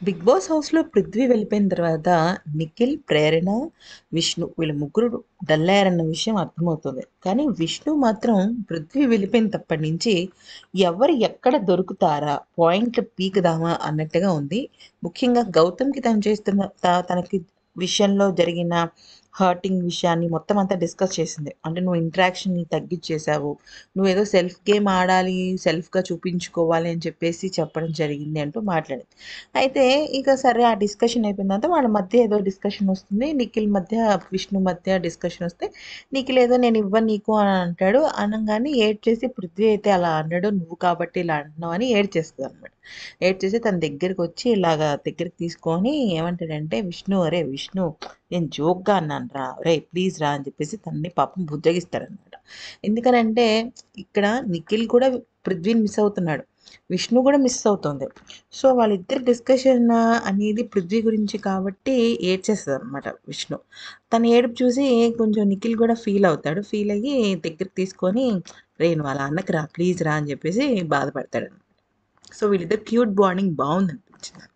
Big boss హౌస్‌లో పృథ్వీ వెళ్ళిపోయిన తర్వాత నిఖిల్, ప్రేరణ, విష్ణు వీళ్ళ ముగ్గురు డల్లయ్యారన్న విషయం అర్థమవుతుంది. కానీ విష్ణు మాత్రం పృథ్వీ వెళ్ళిపోయినప్పటి నుంచి ఎవరు ఎక్కడ దొరుకుతారా? పాయింట్లు పీకుదామా అన్నట్టుగా ఉంది. ముఖ్యంగా గౌతమ్‌కి తను చేస్తున్న తనకి విషయంలో జరిగిన హర్టింగ్ విషయాన్ని మొత్తం అంతా డిస్కస్ చేసింది. అంటే నువ్వు ఇంటరాక్షన్‌ని తగ్గిచ్చేసావు. నువ్వేదో సెల్ఫ్ గేమ్ ఆడాలి, సెల్ఫ్‌గా చూపించుకోవాలి అని చెప్పేసి చెప్పడం జరిగింది అంటూ మాట్లాడింది. అయితే ఇక సరే ఆ డిస్కషన్ అయిపోయిన తర్వాత వాళ్ళ మధ్య ఏదో డిస్కషన్ వస్తుంది. నిఖిల్ మధ్య, విష్ణు మధ్య డిస్కషన్ వస్తే నిఖిల్ ఏదో నేను ఇవ్వను నీకు అని అంటాడు. అనంగానే ఏడ్చేసి పృథ్వీ అయితే అలా అన్నాడు. నువ్వు కాబట్టి ఇలా అంటున్నావు అని ఏడ్చేస్తదనమాట. ఏడ్చేసి తన దగ్గరికొచ్చి ఇలాగా దగ్గరికి తీసుకొని ఏమంటాడంటే అరే విష్ణు నేను జోక్‌గా అన్నానురా. ఒరేయ్ ప్లీజ్ రా అని చెప్పేసి తనని పాపం బుజ్జగిస్తాడనమాట. ఎందుకనంటే ఇక్కడ నిఖిల్ కూడా పృథ్వీని మిస్ అవుతున్నాడు. విష్ణు కూడా మిస్ అవుతుంది. సో, వాళ్ళిద్దరి డిస్కషన్ అనేది పృథ్వీ గురించి కాబట్టి ఏడ్చేస్తదనమాట విష్ణు. తన ఏడుపు చూసి కొంచెం నిఖిల్ కూడా ఫీల్ అవుతాడు. ఫీల్ అయ్యి దగ్గరికి తీసుకొని "రేయ్! నువ్వు అలా అనకురా ప్లీజ్ రా" అని చెప్పేసి బాధపడతాడనమాట. సో, వీళ్ళిద్దరి క్యూట్ బాండింగ్ బావుందనిపించింది.